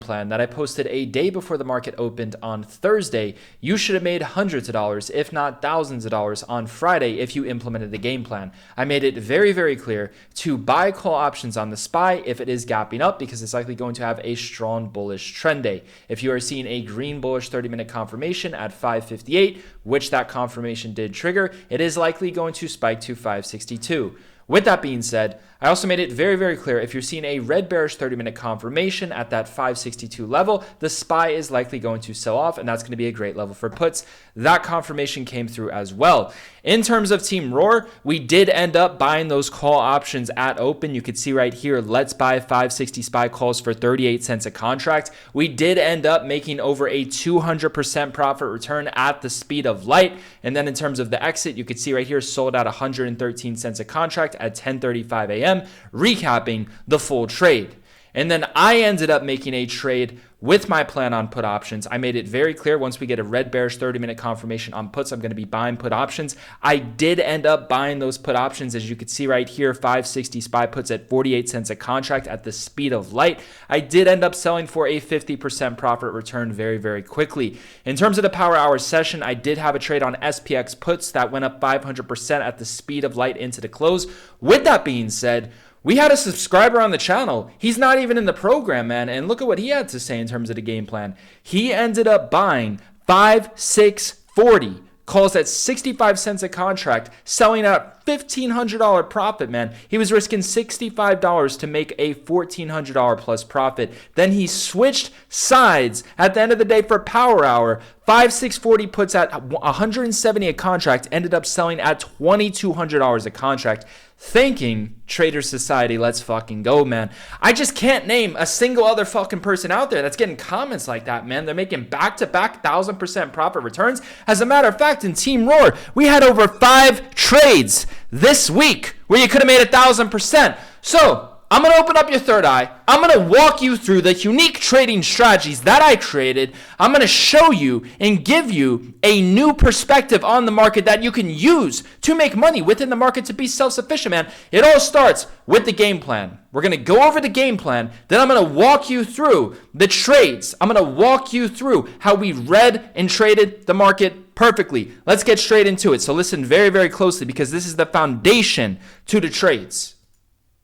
plan that I posted a day before the market opened on Thursday, you should have made hundreds of dollars, if not thousands of dollars on Friday if you implemented the game plan. I made it very, very clear to buy call options on the SPY if it is gapping up because it's likely going to have a strong bullish trend day. If you are seeing a green bullish 30-minute confirmation at 558, which that confirmation did trigger, it is likely going to spike to 562. With that being said, I also made it very, very clear if you're seeing a red bearish 30-minute confirmation at that 562 level, the SPY is likely going to sell off, and that's going to be a great level for puts. That confirmation came through as well. In terms of Team Roar, we did end up buying those call options at open. You could see right here, let's buy 560 SPY calls for 38 cents a contract. We did end up making over a 200% profit return at the speed of light. And then in terms of the exit, you could see right here, sold at 113 cents a contract at 10:35 a.m., recapping the full trade. And then I ended up making a trade with my plan on put options. I made it very clear once we get a red bearish 30-minute confirmation on puts, I'm going to be buying put options. I did end up buying those put options, as you can see right here, 560 SPY puts at 48 cents a contract at the speed of light. I did end up selling for a 50% profit return very, very quickly. In terms of the power hour session, I did have a trade on SPX puts that went up 500% at the speed of light into the close. With that being said, we had a subscriber on the channel. He's not even in the program, man. And look at what he had to say in terms of the game plan. He ended up buying 5640 calls at 65 cents a contract, selling at $1,500 profit, man. He was risking $65 to make a $1,400 plus profit. Then he switched sides at the end of the day for power hour. 5640 puts at 170 a contract, ended up selling at $2,200 a contract. Thanking Trader Society, let's fucking go, man. I just can't name a single other fucking person out there that's getting comments like that, man. They're making back-to-back 1,000% profit returns. As a matter of fact, in Team Roar, we had over 5 trades this week where you could have made 1,000%. So I'm going to open up your third eye. I'm going to walk you through the unique trading strategies that I created. I'm going to show you and give you a new perspective on the market that you can use to make money within the market to be self-sufficient, man. It all starts with the game plan. We're going to go over the game plan. Then I'm going to walk you through the trades. I'm going to walk you through how we read and traded the market perfectly. Let's get straight into it. So listen very, very closely because this is the foundation to the trades.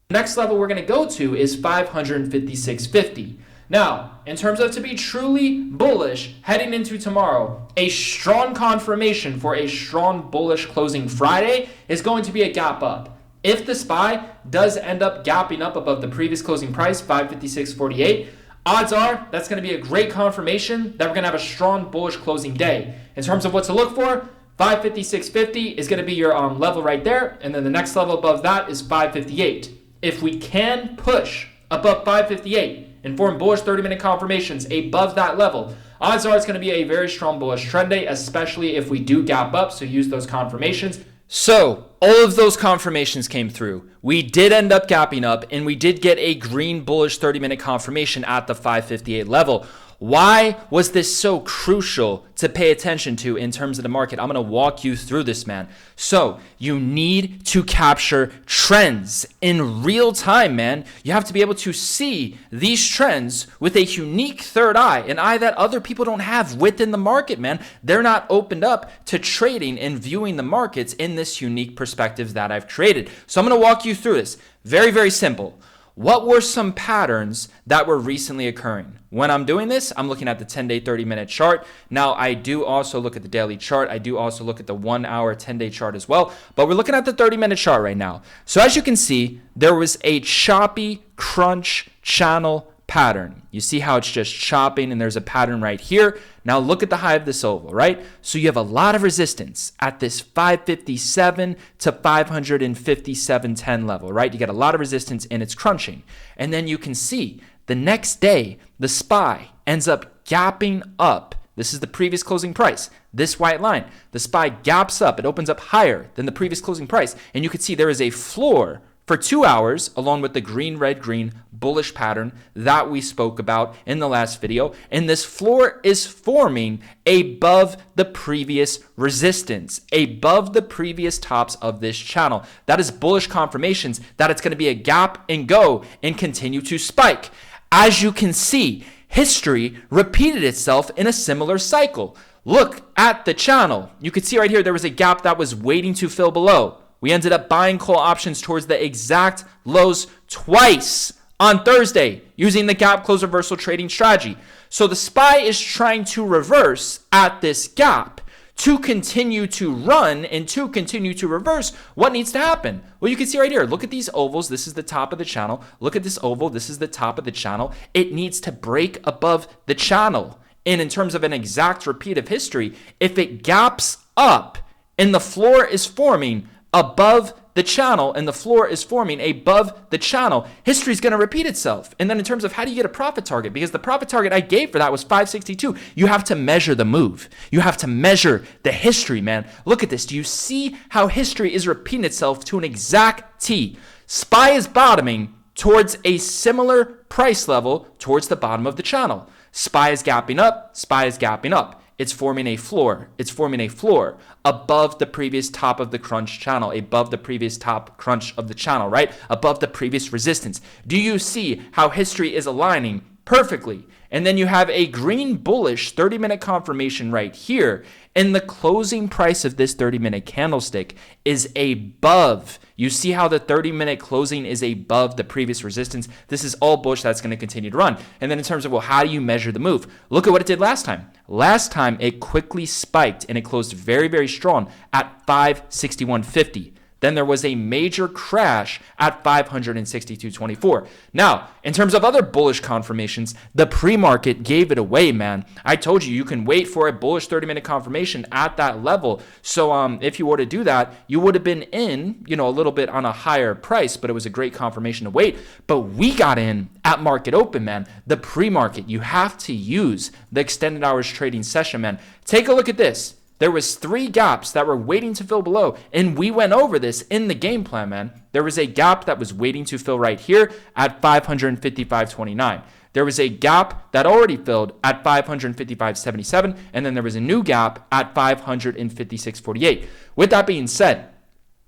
Next level we're going to go to is 556.50. Now, in terms of to be truly bullish heading into tomorrow, a strong confirmation for a strong bullish closing Friday is going to be a gap up. If the SPY does end up gapping up above the previous closing price, 556.48, odds are that's going to be a great confirmation that we're going to have a strong bullish closing day. In terms of what to look for, 556.50 is going to be your level right there, and then the next level above that is 558. If we can push above 558 and form bullish 30-minute confirmations above that level, odds are it's going to be a very strong bullish trend day, especially if we do gap up, so use those confirmations. So all of those confirmations came through. We did end up gapping up, and we did get a green bullish 30-minute confirmation at the 558 level. Why was this so crucial to pay attention to in terms of the market? I'm going to walk you through this, man. So you need to capture trends in real time, man. You have to be able to see these trends with a unique third eye, an eye that other people don't have within the market, man. They're not opened up to trading and viewing the markets in this unique perspective that I've created. So I'm going to walk you through this. Very, very simple. What were some patterns that were recently occurring? When I'm doing this, I'm looking at the 10-day, 30-minute chart. Now, I do also look at the daily chart. I do also look at the 1-hour, 10-day chart as well. But we're looking at the 30-minute chart right now. So as you can see, there was a choppy crunch channel pattern. You see how it's just chopping and there's a pattern right here. Now look at the high of this oval, right? So you have a lot of resistance at this 557 to 557.10 level, right? You get a lot of resistance and it's crunching. And then you can see the next day, the SPY ends up gapping up. This is the previous closing price. This white line, the SPY gaps up. It opens up higher than the previous closing price. And you can see there is a floor for 2 hours, along with the green, red, green bullish pattern that we spoke about in the last video. And this floor is forming above the previous resistance, above the previous tops of this channel. That is bullish confirmations that it's going to be a gap and go and continue to spike. As you can see, history repeated itself in a similar cycle. Look at the channel. You could see right here there was a gap that was waiting to fill below. We ended up buying call options towards the exact lows twice on Thursday using the gap close reversal trading strategy. So the SPY is trying to reverse at this gap. To continue to run and to continue to reverse, what needs to happen? Well, you can see right here, look at these ovals. This is the top of the channel. Look at this oval. This is the top of the channel. It needs to break above the channel. And in terms of an exact repeat of history, if it gaps up and the floor is forming above the channel and the floor is forming above the channel, history is going to repeat itself. And then in terms of how do you get a profit target? Because the profit target I gave for that was 562. You have to measure the move. You have to measure the history, man. Look at this. Do you see how history is repeating itself to an exact T? SPY is bottoming towards a similar price level towards the bottom of the channel. SPY is gapping up. SPY is gapping up. It's forming a floor. It's forming a floor above the previous top of the crunch channel, above the previous top crunch of the channel, right? Above the previous resistance. Do you see how history is aligning perfectly? And then you have a green bullish 30-minute confirmation right here. And the closing price of this 30-minute candlestick is above. You see how the 30-minute closing is above the previous resistance. This is all bullish that's going to continue to run. And then in terms of, well, how do you measure the move? Look at what it did last time. Last time it quickly spiked and it closed very, very strong at 561.50. Then there was a major crash at 562.24. Now, in terms of other bullish confirmations, the pre-market gave it away, man. I told you, you can wait for a bullish 30-minute confirmation at that level. So if you were to do that, you would have been in, a little bit on a higher price, but it was a great confirmation to wait. But we got in at market open, man. The pre-market, you have to use the extended hours trading session, man. Take a look at this. There was 3 gaps that were waiting to fill below, and we went over this in the game plan, man. There was a gap that was waiting to fill right here at 555.29. There was a gap that already filled at 555.77, and then there was a new gap at 556.48. With that being said,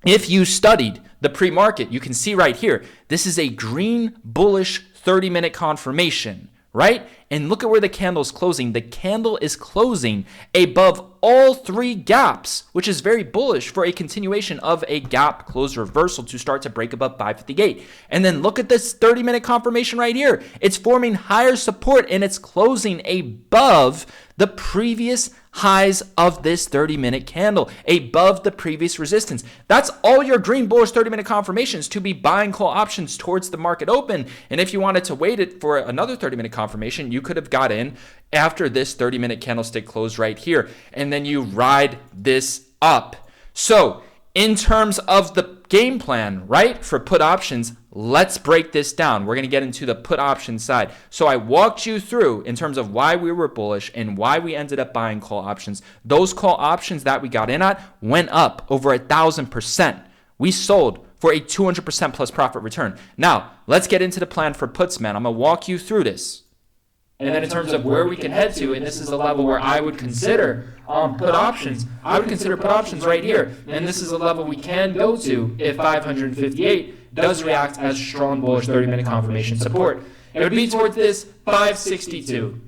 if you studied the pre-market, you can see right here, this is a green bullish 30-minute confirmation, right? And look at where the candle is closing. The candle is closing above all 3 gaps, which is very bullish for a continuation of a gap close reversal to start to break above 558. And then look at this 30-minute confirmation right here. It's forming higher support and it's closing above the previous highs of this 30-minute candle, above the previous resistance. That's all your green bullish 30-minute confirmations to be buying call options towards the market open. And if you wanted to wait it for another 30-minute confirmation, you could have got in after this 30-minute candlestick close right here, and then you ride this up. So in terms of the game plan, right, for put options, let's break this down. We're going to get into the put option side. So I walked you through in terms of why we were bullish and why we ended up buying call options. Those call options that we got in at went up over 1,000%. We sold for a 200% plus profit return. Now, let's get into the plan for puts, man. I'm going to walk you through this. And then in terms of where we can head to, and this is a level where I would consider put options. I would consider put options right here. And this is a level we can go to if 558 does react as strong bullish 30-minute confirmation support. It would be towards this 562.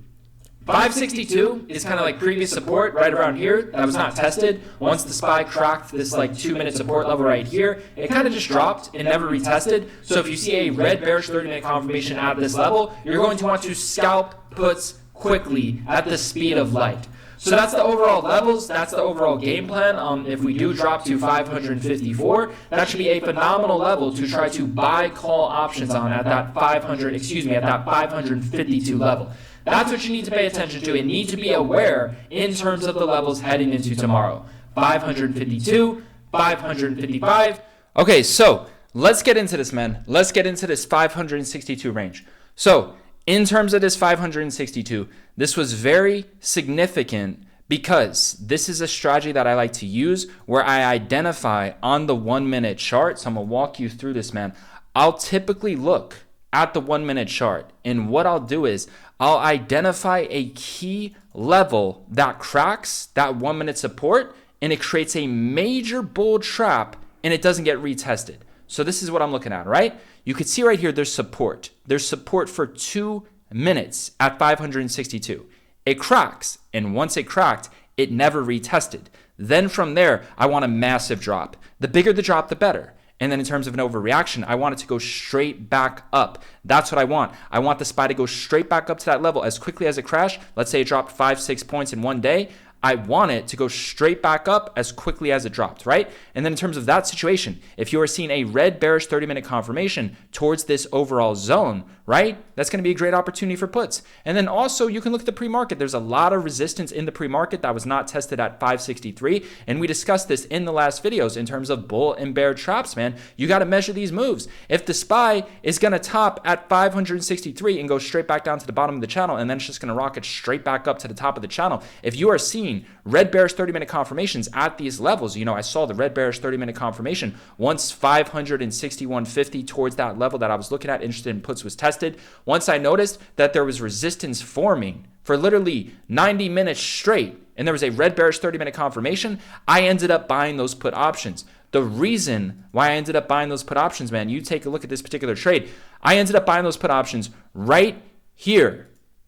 562 is kind of like previous support right around here that was not tested. Once the SPY cracked this like 2-minute support level right here, it kind of just dropped and never retested. So if you see a red bearish 30-minute confirmation at this level, you're going to want to scalp puts quickly at the speed of light. So that's the overall levels. That's the overall game plan. If we do drop to 554, that should be a phenomenal level to try to buy call options on at that 552 level. That's what you need to pay attention to and need to be aware in terms of the levels heading into tomorrow. 552, 555. Okay, so let's get into this, man. Let's get into this 562 range. So in terms of this 562, this was very significant because this is a strategy that I like to use where I identify on the 1-minute chart. So I'm going to walk you through this, man. I'll typically look at the 1-minute chart, and what I'll do is I'll identify a key level that cracks that 1-minute support, and it creates a major bull trap, and it doesn't get retested. So this is what I'm looking at, right? You can see right here there's support. There's support for 2 minutes at 562. It cracks, and once it cracked, it never retested. Then from there, I want a massive drop. The bigger the drop, the better. And then in terms of an overreaction, I want it to go straight back up. That's what I want. I want the SPY to go straight back up to that level as quickly as it crashed. Let's say it dropped 5-6 points in one day. I want it to go straight back up as quickly as it dropped, right? And then in terms of that situation, if you are seeing a red bearish 30-minute confirmation towards this overall zone, right? That's going to be a great opportunity for puts. And then also you can look at the pre-market. There's a lot of resistance in the pre-market that was not tested at 563. And we discussed this in the last videos in terms of bull and bear traps, man. You got to measure these moves. If the SPY is going to top at 563 and go straight back down to the bottom of the channel, and then it's just going to rocket straight back up to the top of the channel, if you are seeing red bearish 30-minute confirmations at these levels, I saw the red bearish 30-minute confirmation once 561.50 towards that level that I was looking at, interested in puts, was tested. Once I noticed that there was resistance forming for literally 90 minutes straight, and there was a red bearish 30-minute confirmation, I ended up buying those put options. The reason why I ended up buying those put options, man, you take a look at this particular trade. I ended up buying those put options right here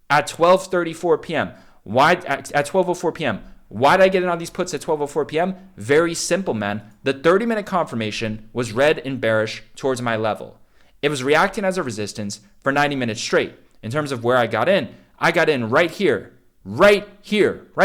at 12:34 p.m. Why at 12:04 p.m.? Why did I get in on these puts at 12:04 p.m.? Very simple, man. The 30-minute confirmation was red and bearish towards my level. It was reacting as a resistance for 90 minutes straight. In terms of where I got in right here, right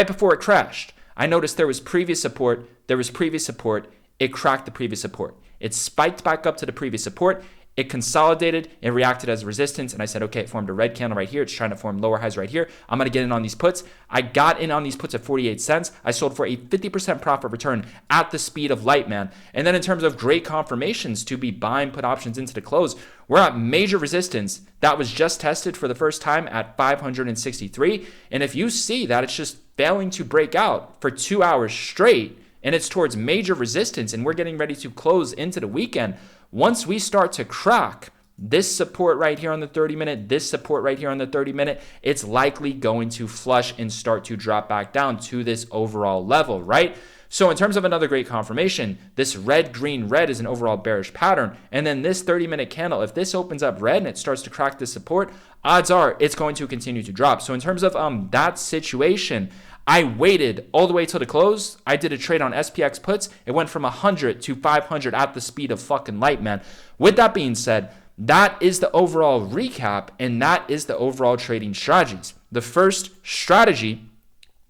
before it crashed. I noticed there was previous support. It cracked the previous support. It spiked back up to the previous support. It consolidated, it reacted as resistance, and I said, okay, it formed a red candle right here. It's trying to form lower highs right here. I'm going to get in on these puts. I got in on these puts at 48 cents. I sold for a 50% profit return at the speed of light, man. And then in terms of great confirmations to be buying put options into the close, we're at major resistance that was just tested for the first time at 563. And if you see that it's just failing to break out for 2 hours straight, and it's towards major resistance, and we're getting ready to close into the weekend, once we start to crack this support right here on the 30-minute, this support right here on the 30-minute, it's likely going to flush and start to drop back down to this overall level, right? So in terms of another great confirmation, this red, green, red is an overall bearish pattern. And then this 30-minute candle, if this opens up red and it starts to crack this support, odds are it's going to continue to drop. So in terms of that situation, I waited all the way till the close. I did a trade on SPX puts. It went from 100 to 500 at the speed of fucking light, man. With that being said, that is the overall recap, and that is the overall trading strategies. The first strategy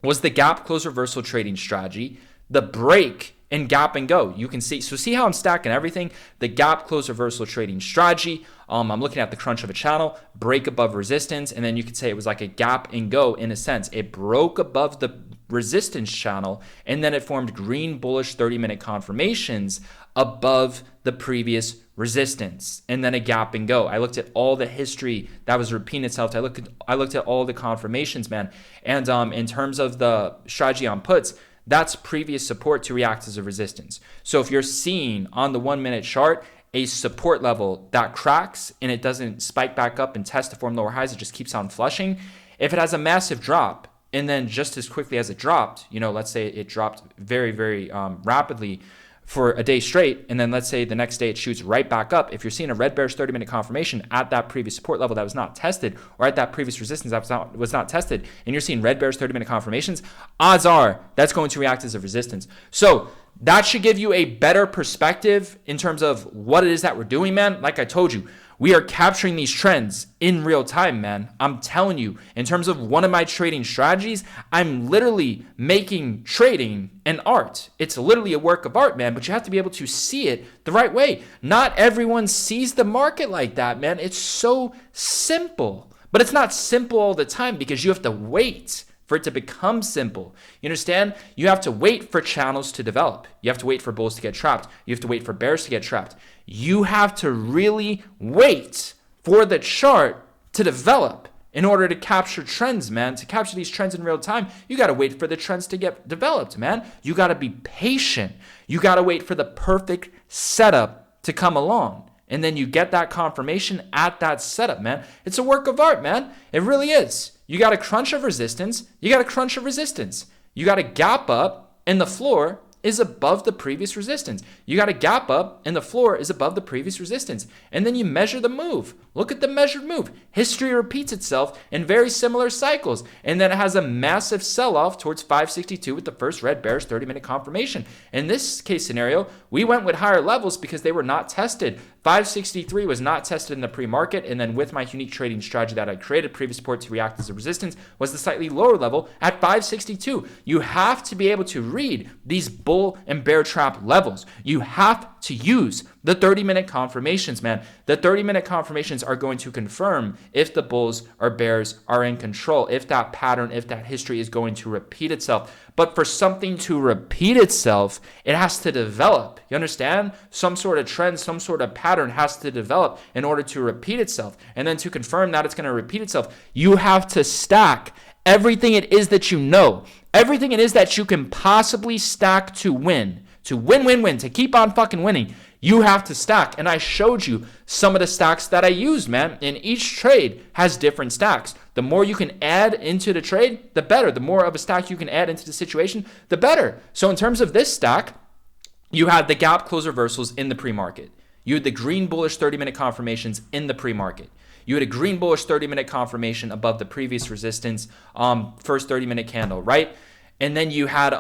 was the gap close reversal trading strategy, the break and gap and go. You can see how I'm stacking everything. The gap close reversal trading strategy. I'm looking at the crunch of a channel, break above resistance, and then you could say it was like a gap and go in a sense. It broke above the resistance channel, and then it formed green bullish 30-minute confirmations above the previous resistance, and then a gap and go. I looked at all the history that was repeating itself. I looked at all the confirmations, man. And in terms of the strategy on puts, that's previous support to react as a resistance. So if you're seeing on the 1-minute chart a support level that cracks and it doesn't spike back up and test to form lower highs, it just keeps on flushing. If it has a massive drop and then just as quickly as it dropped, let's say it dropped very, very rapidly for a day straight, and then let's say the next day it shoots right back up. If you're seeing a red bearish 30-minute confirmation at that previous support level that was not tested, or at that previous resistance that was not tested, and you're seeing red bearish 30-minute confirmations, odds are that's going to react as a resistance. So that should give you a better perspective in terms of what it is that we're doing, man. Like I told you, we are capturing these trends in real time, man. I'm telling you, in terms of one of my trading strategies, I'm literally making trading an art. It's literally a work of art, man, but you have to be able to see it the right way. Not everyone sees the market like that, man. It's so simple, but it's not simple all the time because you have to wait for it to become simple. You understand? You have to wait for channels to develop. You have to wait for bulls to get trapped. You have to wait for bears to get trapped. You have to really wait for the chart to develop in order to capture trends, man. To capture these trends in real time, you got to wait for the trends to get developed, man. You got to be patient. You got to wait for the perfect setup to come along. And then you get that confirmation at that setup, man. It's a work of art, man. It really is. You got a crunch of resistance. You got a crunch of resistance. You got a gap up in the floor. is above the previous resistance. You got a gap up and the floor is above the previous resistance. And then you measure the move. Look at the measured move. History repeats itself in very similar cycles. And then it has a massive sell-off towards 562 with the first red bearish 30-minute confirmation. In this case scenario, we went with higher levels because they were not tested. 563 was not tested in the pre-market, and then with my unique trading strategy that I created, previous support to react as a resistance was the slightly lower level at 562. You have to be able to read these bull and bear trap levels. You have to use the 30-minute confirmations, man. The 30-minute confirmations are going to confirm if the bulls or bears are in control, if that pattern, if that history is going to repeat itself. But for something to repeat itself, it has to develop. You understand? Some sort of trend, some sort of pattern has to develop in order to repeat itself. And then to confirm that it's going to repeat itself, you have to stack everything it is that you know, everything it is that you can possibly stack to win, to keep on fucking winning. You have to stack. And I showed you some of the stacks that I used, man. And each trade has different stacks. The more you can add into the trade, the better. The more of a stack you can add into the situation, the better. So in terms of this stack, you had the gap close reversals in the pre-market. You had the green bullish 30-minute confirmations in the pre-market. You had a green bullish 30-minute confirmation above the previous resistance, first 30-minute candle, right? And then you had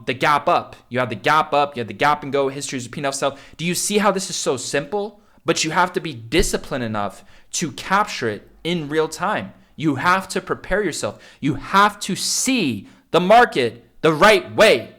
the gap up. You had the gap up. You had the gap and go. History is repeating itself. Do you see how this is so simple? But you have to be disciplined enough to capture it in real time. You have to prepare yourself. You have to see the market the right way.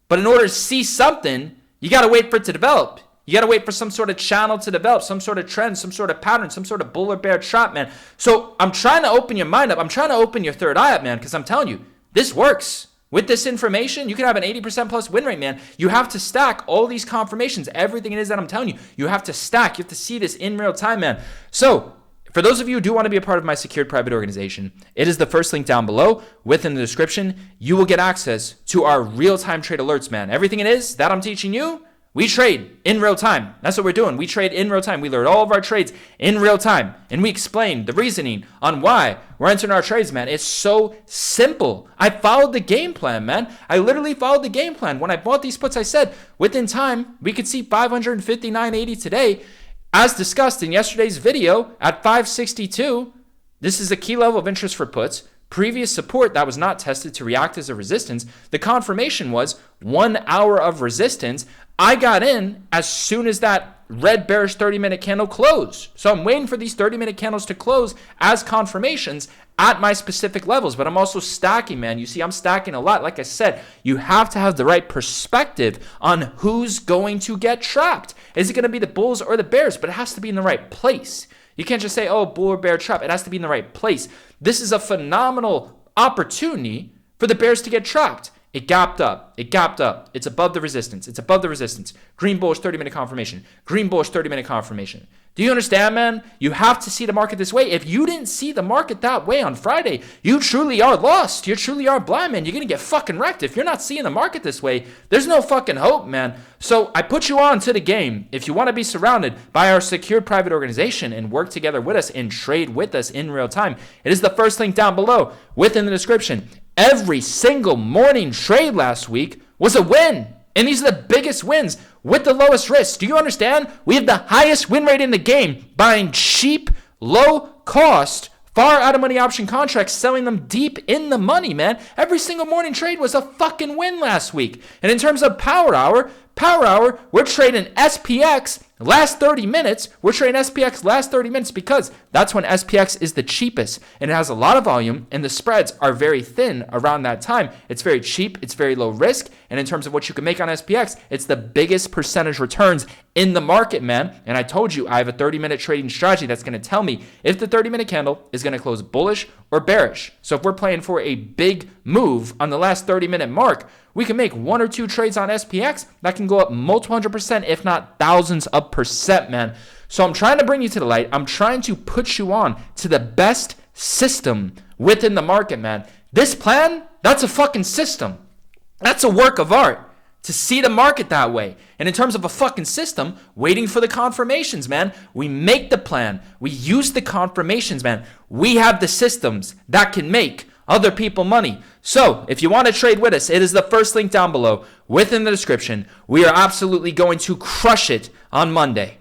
But in order to see something, you got to wait for it to develop. You got to wait for some sort of channel to develop, some sort of trend, some sort of pattern, some sort of bull or bear trap, man. So I'm trying to open your mind up. I'm trying to open your third eye up, man, because I'm telling you, this works. With this information, you can have an 80% plus win rate, man. You have to stack all these confirmations, everything it is that I'm telling you. You have to stack. You have to see this in real time, man. So for those of you who do want to be a part of my secured private organization, it is the first link down below. Within the description, you will get access to our real-time trade alerts, man. Everything it is that I'm teaching you, we trade in real time. That's what we're doing. We trade in real time. We learn all of our trades in real time. And we explain the reasoning on why we're entering our trades, man. It's so simple. I followed the game plan, man. I literally followed the game plan. When I bought these puts, I said, within time, we could see 559.80 today. As discussed in yesterday's video at 562, this is a key level of interest for puts. Previous support that was not tested to react as a resistance. The confirmation was 1 hour of resistance. I got in as soon as that red bearish 30-minute candle closed. So I'm waiting for these 30-minute candles to close as confirmations at my specific levels. But I'm also stacking, man. You see, I'm stacking a lot. Like I said, you have to have the right perspective on who's going to get trapped. Is it going to be the bulls or the bears? But it has to be in the right place. You can't just say, oh, bull or bear trap. It has to be in the right place. This is a phenomenal opportunity for the bears to get trapped. It gapped up. It gapped up. It's above the resistance. It's above the resistance. Green bullish 30-minute confirmation. Green bullish 30-minute confirmation. Do you understand, man? You have to see the market this way. If you didn't see the market that way on Friday, you truly are lost. You truly are blind, man. You're going to get fucking wrecked. If you're not seeing the market this way, there's no fucking hope, man. So I put you on to the game. If you want to be surrounded by our secured private organization and work together with us and trade with us in real time, it is the first link down below within the description. Every single morning trade last week was a win. And these are the biggest wins with the lowest risk. Do you understand? We have the highest win rate in the game buying cheap, low cost, far out of money option contracts, selling them deep in the money, man. Every single morning trade was a fucking win last week. And in terms of Power Hour, we're trading SPX last 30 minutes. We're trading SPX last 30 minutes because that's when SPX is the cheapest and it has a lot of volume and the spreads are very thin around that time. It's very cheap. It's very low risk. And in terms of what you can make on SPX, it's the biggest percentage returns in the market, man. And I told you I have a 30-minute trading strategy that's going to tell me if the 30-minute candle is going to close bullish or bearish. So if we're playing for a big move on the last 30-minute mark, we can make 1 or 2 trades on SPX that can go up multiple 100%, if not thousands of percent, man. So I'm trying to bring you to the light. I'm trying to put you on to the best system within the market, man. This plan, that's a fucking system. That's a work of art to see the market that way. And in terms of a fucking system, waiting for the confirmations, man. We make the plan. We use the confirmations, man. We have the systems that can make other people money. So if you want to trade with us, it is the first link down below within the description. We are absolutely going to crush it on Monday.